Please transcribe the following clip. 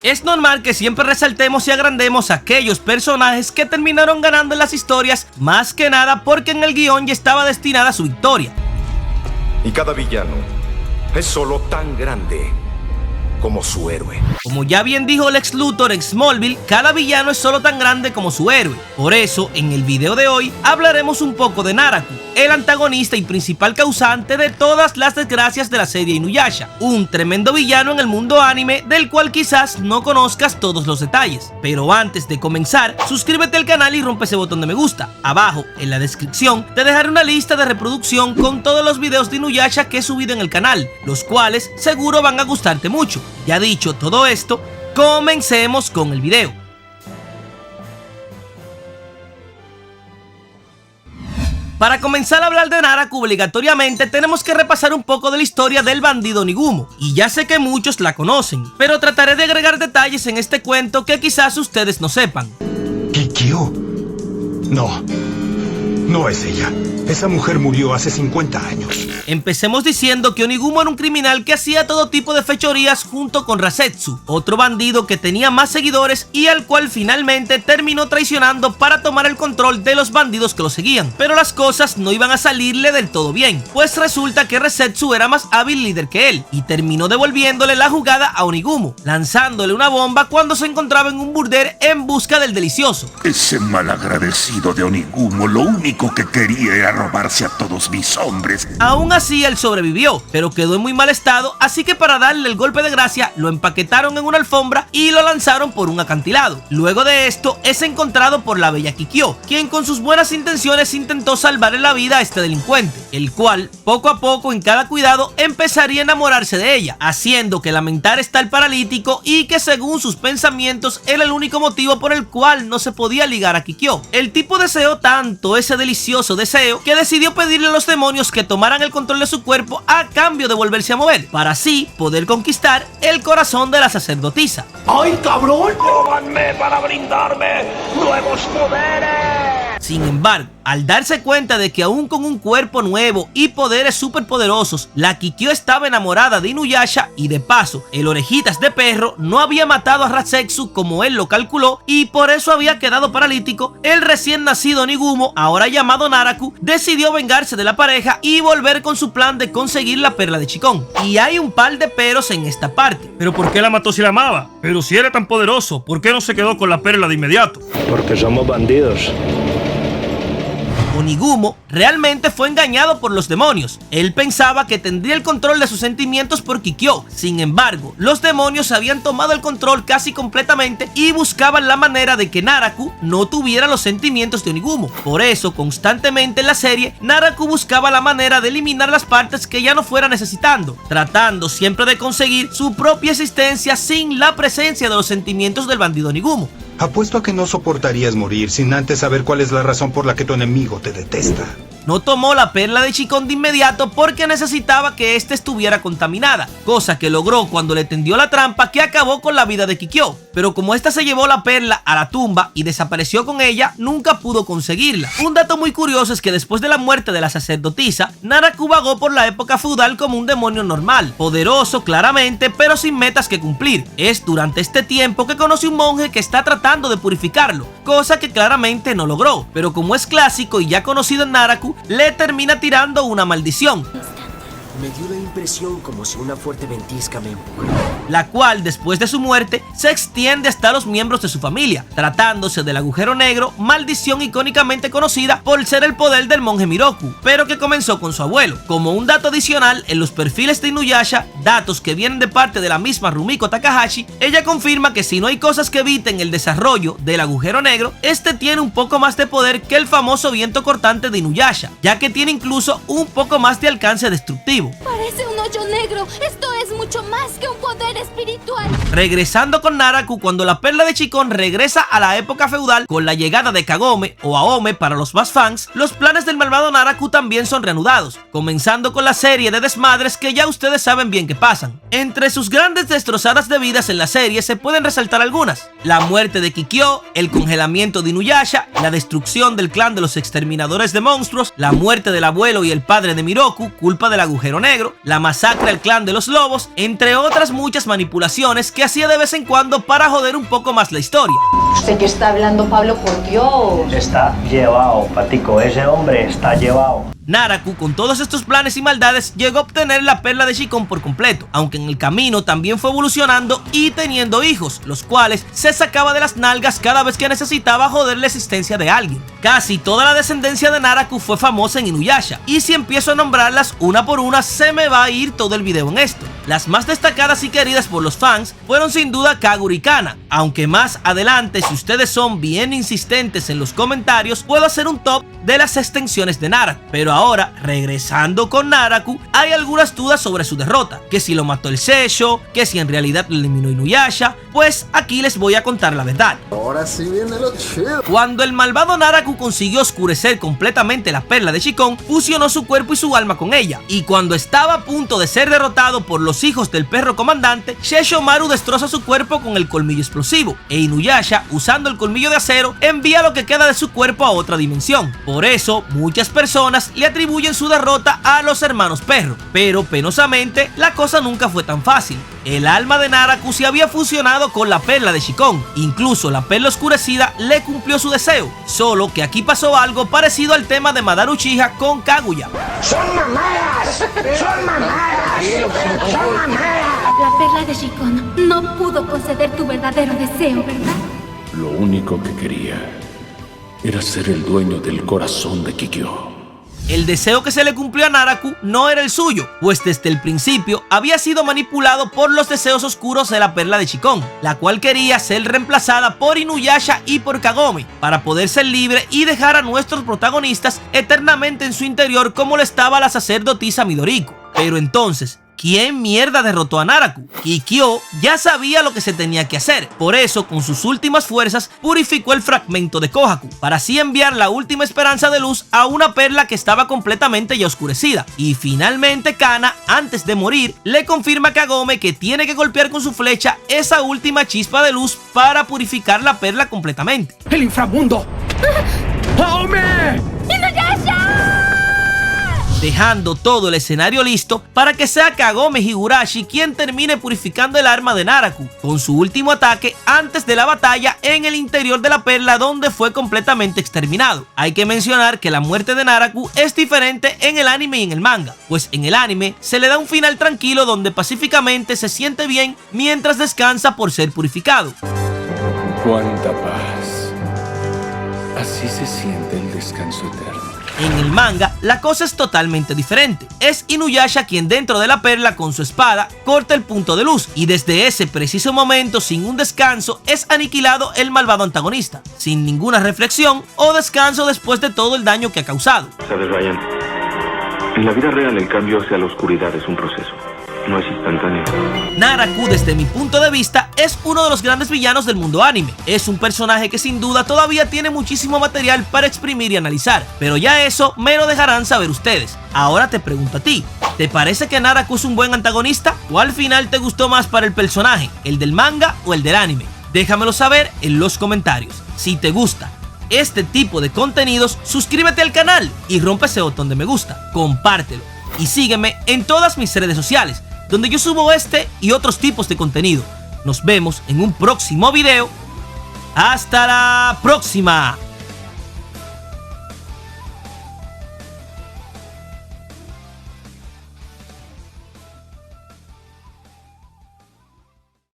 Es normal que siempre resaltemos y agrandemos a aquellos personajes que terminaron ganando en las historias, más que nada porque en el guión ya estaba destinada su victoria. Y cada villano es solo tan grande como su héroe. Como ya bien dijo Lex Luthor en Smallville, cada villano es solo tan grande como su héroe. Por eso, en el video de hoy, hablaremos un poco de Naraku, el antagonista y principal causante de todas las desgracias de la serie Inuyasha, un tremendo villano en el mundo anime del cual quizás no conozcas todos los detalles. Pero antes de comenzar, suscríbete al canal y rompe ese botón de me gusta. Abajo, en la descripción, te dejaré una lista de reproducción con todos los videos de Inuyasha que he subido en el canal, los cuales seguro van a gustarte mucho. Ya dicho todo esto, comencemos con el video. Para comenzar a hablar de Naraku, obligatoriamente tenemos que repasar un poco de la historia del bandido Onigumo, y ya sé que muchos la conocen, pero trataré de agregar detalles en este cuento que quizás ustedes no sepan. ¿Kikyo? No es ella. Esa mujer murió hace 50 años. Empecemos diciendo que Onigumo era un criminal que hacía todo tipo de fechorías junto con Rasetsu, otro bandido que tenía más seguidores y al cual finalmente terminó traicionando para tomar el control de los bandidos que lo seguían. Pero las cosas no iban a salirle del todo bien, pues resulta que Rasetsu era más hábil líder que él y terminó devolviéndole la jugada a Onigumo, lanzándole una bomba cuando se encontraba en un burdel en busca del delicioso. Ese malagradecido de Onigumo lo único que quería era robarse a todos mis hombres. Aún así él sobrevivió, pero quedó en muy mal estado, así que para darle el golpe de gracia lo empaquetaron en una alfombra y lo lanzaron por un acantilado. Luego de esto es encontrado por la bella Kikyo, quien con sus buenas intenciones intentó salvarle la vida a este delincuente, el cual poco a poco en cada cuidado empezaría a enamorarse de ella, haciendo que lamentara estar paralítico y que según sus pensamientos era el único motivo por el cual no se podía ligar a Kikyo. El tipo deseó tanto ese delicioso deseo que decidió pedirle a los demonios que tomaran el control de su cuerpo a cambio de volverse a mover, para así poder conquistar el corazón de la sacerdotisa. ¡Ay, cabrón! ¡Cóbanme para brindarme nuevos poderes! Sin embargo, al darse cuenta de que aún con un cuerpo nuevo y poderes superpoderosos, la Kikyo estaba enamorada de Inuyasha y de paso, el Orejitas de Perro no había matado a Rasetsu como él lo calculó y por eso había quedado paralítico, el recién nacido Onigumo, ahora llamado Naraku, decidió vengarse de la pareja y volver con su plan de conseguir la perla de Chikón. Y hay un par de peros en esta parte. ¿Pero por qué la mató si la amaba? Pero si era tan poderoso, ¿por qué no se quedó con la perla de inmediato? Porque somos bandidos. Onigumo realmente fue engañado por los demonios. Él pensaba que tendría el control de sus sentimientos por Kikyo. Sin embargo, los demonios habían tomado el control casi completamente y buscaban la manera de que Naraku no tuviera los sentimientos de Onigumo. Por eso, constantemente en la serie, Naraku buscaba la manera de eliminar las partes que ya no fuera necesitando, tratando siempre de conseguir su propia existencia sin la presencia de los sentimientos del bandido Onigumo. Apuesto a que no soportarías morir sin antes saber cuál es la razón por la que tu enemigo te detesta. No tomó la perla de Chikón de inmediato porque necesitaba que ésta estuviera contaminada, cosa que logró cuando le tendió la trampa que acabó con la vida de Kikyo. Pero como ésta se llevó la perla a la tumba y desapareció con ella, nunca pudo conseguirla. Un dato muy curioso es que después de la muerte de la sacerdotisa, Naraku vagó por la época feudal como un demonio normal, poderoso claramente, pero sin metas que cumplir. Es durante este tiempo que conoce un monje que está tratando de purificarlo, cosa que claramente no logró, pero como es clásico y ya conocido en Naraku, le termina tirando una maldición. Me dio la impresión como si una fuerte ventisca me empujara, la cual después de su muerte se extiende hasta los miembros de su familia, tratándose del agujero negro, maldición icónicamente conocida por ser el poder del monje Miroku, pero que comenzó con su abuelo. Como un dato adicional, en los perfiles de Inuyasha, datos que vienen de parte de la misma Rumiko Takahashi, ella confirma que si no hay cosas que eviten el desarrollo del agujero negro, este tiene un poco más de poder que el famoso viento cortante de Inuyasha, ya que tiene incluso un poco más de alcance destructivo. Parece un hoyo negro. Esto es mucho más que un poder espiritual. Regresando con Naraku, cuando la perla de Chikón regresa a la época feudal con la llegada de Kagome o Aome para los más fans, los planes del malvado Naraku también son reanudados, comenzando con la serie de desmadres que ya ustedes saben bien que pasan. Entre sus grandes destrozadas de vidas en la serie se pueden resaltar algunas: la muerte de Kikyo, el congelamiento de Inuyasha, la destrucción del clan de los exterminadores de monstruos, la muerte del abuelo y el padre de Miroku, culpa del agujero negro, la la masacre al clan de los lobos, entre otras muchas manipulaciones que hacía de vez en cuando para joder un poco más la historia. ¿Usted qué está hablando, Pablo? Por Dios. Está llevado, Patico. Ese hombre está llevado. Naraku, con todos estos planes y maldades, llegó a obtener la perla de Shikon por completo, aunque en el camino también fue evolucionando y teniendo hijos, los cuales se sacaba de las nalgas cada vez que necesitaba joder la existencia de alguien. Casi toda la descendencia de Naraku fue famosa en Inuyasha, y si empiezo a nombrarlas una por una se me va a ir todo el video en esto. Las más destacadas y queridas por los fans fueron sin duda Kagura y Kana, aunque más adelante, si ustedes son bien insistentes en los comentarios, puedo hacer un top de las extensiones de Naraku. Pero ahora, regresando con Naraku, hay algunas dudas sobre su derrota, que si lo mató el Sessho, que si en realidad lo eliminó Inuyasha. Pues aquí les voy a contar la verdad. Ahora sí viene lo chido. Cuando el malvado Naraku consiguió oscurecer completamente la perla de Shikon, fusionó su cuerpo y su alma con ella, y cuando estaba a punto de ser derrotado por los hijos del perro comandante, Sesshomaru destroza su cuerpo con el colmillo explosivo, e Inuyasha, usando el colmillo de acero, envía lo que queda de su cuerpo a otra dimensión. Por eso, muchas personas le atribuyen su derrota a los hermanos perro, pero penosamente, la cosa nunca fue tan fácil. El alma de Naraku se había fusionado con la perla de Shikon, incluso la perla oscurecida le cumplió su deseo, solo que aquí pasó algo parecido al tema de Madara Uchiha con Kaguya. ¡Son mamadas! ¡Son mamadas! ¡Son mamadas! La perla de Shikon no pudo conceder tu verdadero deseo, ¿verdad? Lo único que quería era ser el dueño del corazón de Kikyo. El deseo que se le cumplió a Naraku no era el suyo, pues desde el principio había sido manipulado por los deseos oscuros de la perla de Shikon, la cual quería ser reemplazada por Inuyasha y por Kagome, para poder ser libre y dejar a nuestros protagonistas eternamente en su interior como lo estaba la sacerdotisa Midoriko. Pero entonces, ¿quién mierda derrotó a Naraku? Kikyo ya sabía lo que se tenía que hacer, por eso con sus últimas fuerzas purificó el fragmento de Kohaku, para así enviar la última esperanza de luz a una perla que estaba completamente ya oscurecida. Y finalmente Kana, antes de morir, le confirma a Kagome que tiene que golpear con su flecha esa última chispa de luz para purificar la perla completamente. ¡El inframundo! ¡Kagome! Dejando todo el escenario listo para que sea Kagome Higurashi quien termine purificando el arma de Naraku con su último ataque antes de la batalla en el interior de la perla, donde fue completamente exterminado. Hay que mencionar que la muerte de Naraku es diferente en el anime y en el manga, pues en el anime se le da un final tranquilo donde pacíficamente se siente bien mientras descansa por ser purificado. ¡Cuánta paz! Así se siente el descanso eterno. En el manga, la cosa es totalmente diferente. Es Inuyasha quien dentro de la perla con su espada corta el punto de luz, y desde ese preciso momento, sin un descanso, es aniquilado el malvado antagonista, sin ninguna reflexión o descanso después de todo el daño que ha causado. ¿Sabes, Ryan? En la vida real el cambio hacia la oscuridad es un proceso. No es instantáneo. Naraku, desde mi punto de vista, es uno de los grandes villanos del mundo anime. Es un personaje que sin duda todavía tiene muchísimo material para exprimir y analizar, pero ya eso me lo dejarán saber ustedes. Ahora te pregunto a ti, ¿te parece que Naraku es un buen antagonista? ¿Cuál final te gustó más para el personaje, el del manga o el del anime? Déjamelo saber en los comentarios. Si te gusta este tipo de contenidos, suscríbete al canal y rompe ese botón de me gusta, compártelo y sígueme en todas mis redes sociales, donde yo subo este y otros tipos de contenido. Nos vemos en un próximo video. ¡Hasta la próxima!